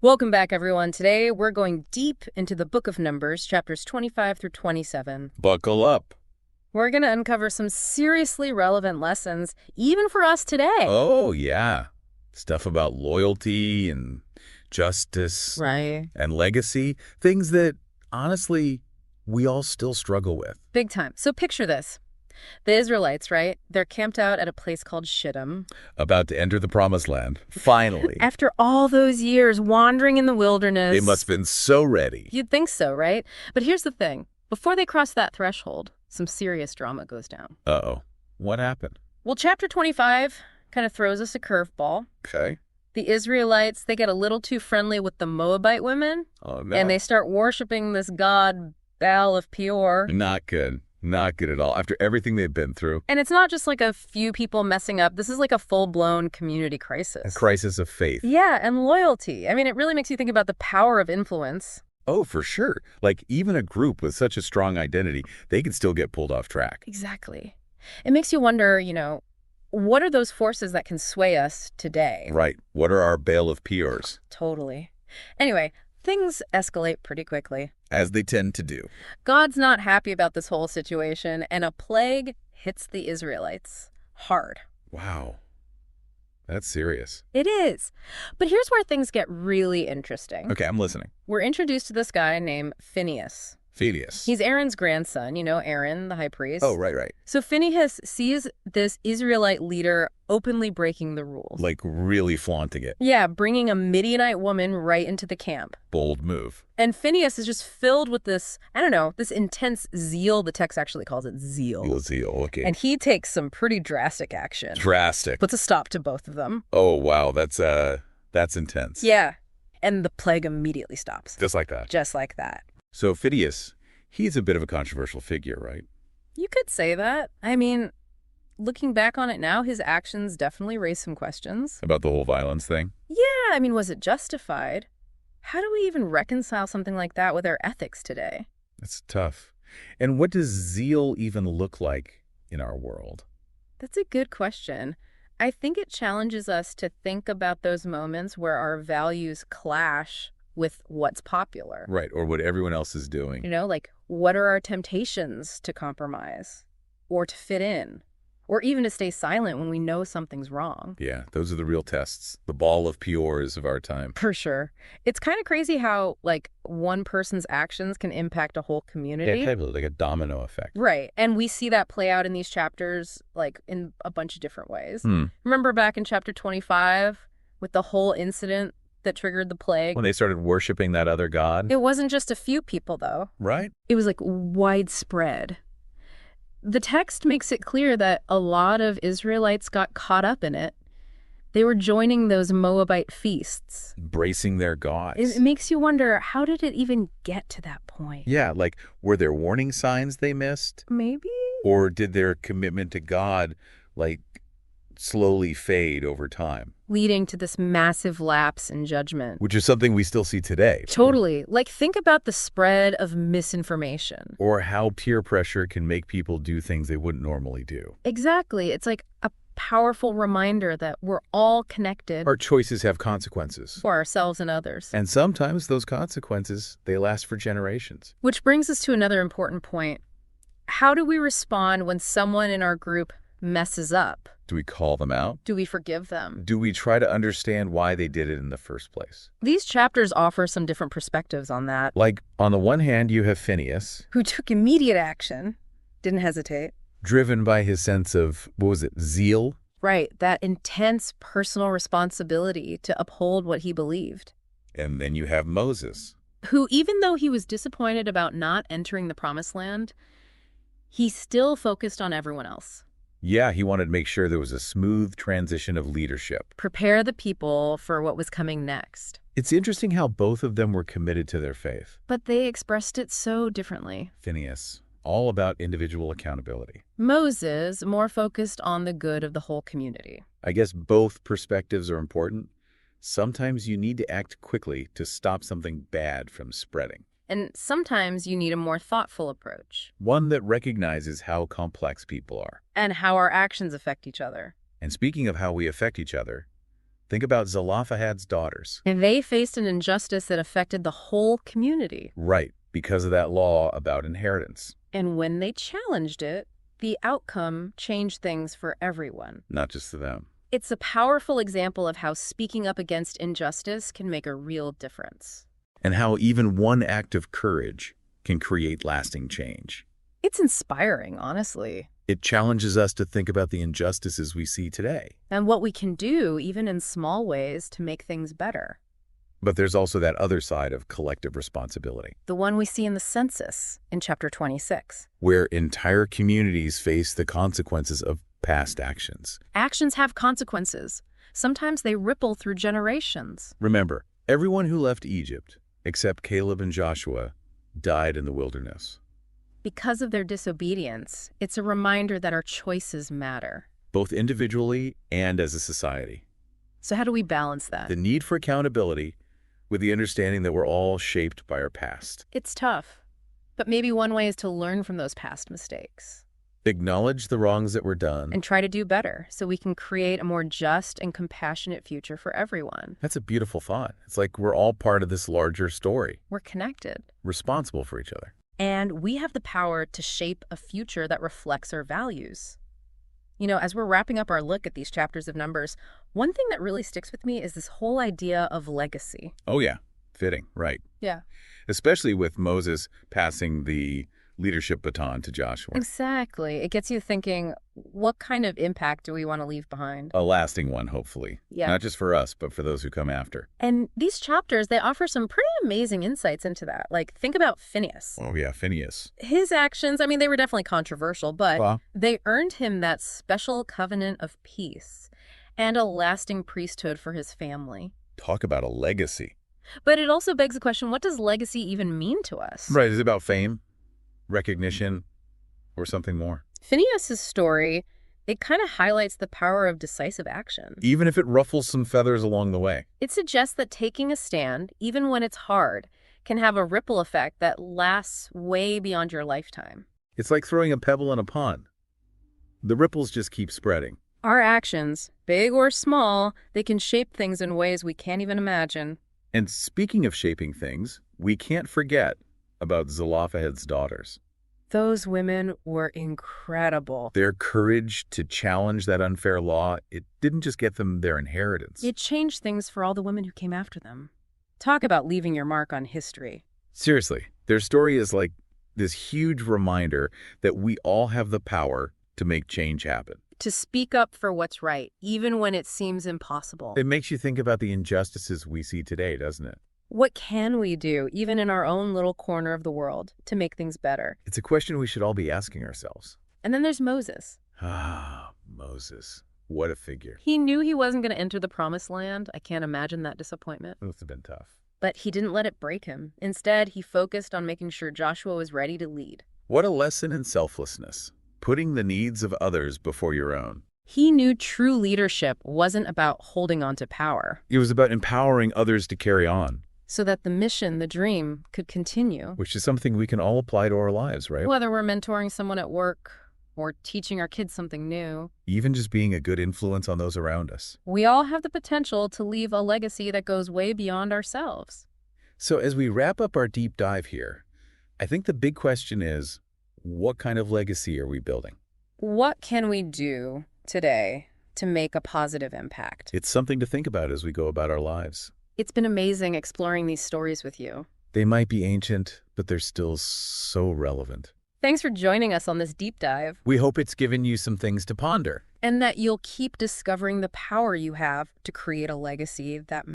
Welcome back, everyone. Today, we're going deep into the book of Numbers, chapters 25 through 27. Buckle up. We're going to uncover some seriously relevant lessons, even for us today. Oh, yeah. Stuff about loyalty and justice Right. and legacy. Things that, honestly, we all still struggle with. Big time. So picture this. The Israelites, right? They're camped out at a place called Shittim. About to enter the promised land. Finally. After all those years wandering in the wilderness. They must have been so ready. You'd think so, right? But here's the thing. Before they cross that threshold, some serious drama goes down. Uh-oh. What happened? Well, chapter 25 kind of throws us a curveball. Okay. The Israelites, they get a little too friendly with the Moabite women. Oh, no. And they start worshiping this god, Baal of Peor. Not good. Not good at all. After everything they've been through. And it's not just like a few people messing up. This is like a full-blown community crisis. A crisis of faith. Yeah, and loyalty. I mean, it really makes you think about the power of influence. Oh, for sure. Like, even a group with such a strong identity, they can still get pulled off track. Exactly. It makes you wonder, what are those forces that can sway us today? Right. What are our Baal of Peors? Totally. Anyway, things escalate pretty quickly. As they tend to do. God's not happy about this whole situation, and a plague hits the Israelites hard. Wow. That's serious. It is. But here's where things get really interesting. Okay, I'm listening. We're introduced to this guy named Phinehas. Phinehas. He's Aaron's grandson, Aaron, the high priest. Oh, right. So Phinehas sees this Israelite leader openly breaking the rules. Like really flaunting it. Yeah, bringing a Midianite woman right into the camp. Bold move. And Phinehas is just filled with this, this intense zeal. The text actually calls it zeal. Zeal, okay. And he takes some pretty drastic action. Drastic. Puts a stop to both of them. Oh, wow. That's intense. Yeah. And the plague immediately stops. Just like that. Just like that. So Phinehas, he's a bit of a controversial figure, right? You could say that. I mean, looking back on it now, his actions definitely raise some questions. About the whole violence thing? Yeah, I mean, was it justified? How do we even reconcile something like that with our ethics today? That's tough. And what does zeal even look like in our world? That's a good question. I think it challenges us to think about those moments where our values clash with what's popular. Right, or what everyone else is doing. Like what are our temptations to compromise or to fit in or even to stay silent when we know something's wrong? Yeah, those are the real tests. The Baal of Peors of our time. For sure. It's kind of crazy how one person's actions can impact a whole community. Yeah, like a domino effect. Right. And we see that play out in these chapters in a bunch of different ways. Remember back in chapter 25 with the whole incident that triggered the plague? When they started worshiping that other god? It wasn't just a few people, though. Right. It was widespread. The text makes it clear that a lot of Israelites got caught up in it. They were joining those Moabite feasts. Bracing their gods. It makes you wonder, how did it even get to that point? Yeah, were there warning signs they missed? Maybe? Or did their commitment to God, slowly fade over time? Leading to this massive lapse in judgment. Which is something we still see today. Totally. Think about the spread of misinformation. Or how peer pressure can make people do things they wouldn't normally do. Exactly. It's like a powerful reminder that we're all connected. Our choices have consequences. For ourselves and others. And sometimes those consequences, they last for generations. Which brings us to another important point. How do we respond when someone in our group messes up? Do we call them out? Do we forgive them? Do we try to understand why they did it in the first place? These chapters offer some different perspectives on that. On the one hand, you have Phinehas, who took immediate action, didn't hesitate. Driven by his sense of, zeal? Right, that intense personal responsibility to uphold what he believed. And then you have Moses, who, even though he was disappointed about not entering the promised land, he still focused on everyone else. Yeah, he wanted to make sure there was a smooth transition of leadership. Prepare the people for what was coming next. It's interesting how both of them were committed to their faith. But they expressed it so differently. Phinehas, all about individual accountability. Moses, more focused on the good of the whole community. I guess both perspectives are important. Sometimes you need to act quickly to stop something bad from spreading. And sometimes you need a more thoughtful approach. One that recognizes how complex people are. And how our actions affect each other. And speaking of how we affect each other, Think about Zelophehad's daughters. And they faced an injustice that affected the whole community. Right, because of that law about inheritance. And when they challenged it, the outcome changed things for everyone. Not just to them. It's a powerful example of how speaking up against injustice can make a real difference. And how even one act of courage can create lasting change. It's inspiring, honestly. It challenges us to think about the injustices we see today. And what we can do, even in small ways, to make things better. But there's also that other side of collective responsibility. The one we see in the census in chapter 26. Where entire communities face the consequences of past actions. Actions have consequences. Sometimes they ripple through generations. Remember, everyone who left Egypt, except Caleb and Joshua, died in the wilderness. Because of their disobedience, it's a reminder that our choices matter. Both individually and as a society. So how do we balance that? The need for accountability with the understanding that we're all shaped by our past. It's tough, but maybe one way is to learn from those past mistakes. Acknowledge the wrongs that were done. And try to do better so we can create a more just and compassionate future for everyone. That's a beautiful thought. It's like we're all part of this larger story. We're connected. Responsible for each other. And we have the power to shape a future that reflects our values. You know, as we're wrapping up our look at these chapters of Numbers, one thing that really sticks with me is this whole idea of legacy. Oh, yeah. Fitting. Right. Yeah. Especially with Moses passing the leadership baton to Joshua. Exactly. It gets you thinking, what kind of impact do we want to leave behind? A lasting one, hopefully. Yeah. Not just for us, but for those who come after. And these chapters, they offer some pretty amazing insights into that. Like, think about Phinehas. Oh, yeah, Phinehas. His actions, I mean, they were definitely controversial, but Well, they earned him that special covenant of peace and a lasting priesthood for his family. talk about a legacy. But it also begs the question, what does legacy even mean to us? Right. Is it about fame, recognition, or something more? Phinehas' story, it kind of highlights the power of decisive action. Even if it ruffles some feathers along the way. It suggests that taking a stand, even when it's hard, can have a ripple effect that lasts way beyond your lifetime. It's like throwing a pebble in a pond. The ripples just keep spreading. Our actions, big or small, they can shape things in ways we can't even imagine. And speaking of shaping things, we can't forget about Zelophehad's daughters. Those women were incredible. Their courage to challenge that unfair law, it didn't just get them their inheritance. It changed things for all the women who came after them. Talk about leaving your mark on history. Seriously, their story is like this huge reminder that we all have the power to make change happen. To speak up for what's right, even when it seems impossible. It makes you think about the injustices we see today, doesn't it? What can we do, even in our own little corner of the world, to make things better? It's a question we should all be asking ourselves. And then there's Moses. Ah, Moses. What a figure. He knew he wasn't going to enter the promised land. I can't imagine that disappointment. Must have been tough. But he didn't let it break him. Instead, he focused on making sure Joshua was ready to lead. What a lesson in selflessness. Putting the needs of others before your own. He knew true leadership wasn't about holding on to power. It was about empowering others to carry on. So that the mission, the dream, could continue. Which is something we can all apply to our lives, right? Whether we're mentoring someone at work or teaching our kids something new. Even just being a good influence on those around us. We all have the potential to leave a legacy that goes way beyond ourselves. So as we wrap up our deep dive here, I think the big question is, what kind of legacy are we building? What can we do today to make a positive impact? It's something to think about as we go about our lives. It's been amazing exploring these stories with you. They might be ancient, but they're still so relevant. Thanks for joining us on this deep dive. We hope it's given you some things to ponder. And that you'll keep discovering the power you have to create a legacy that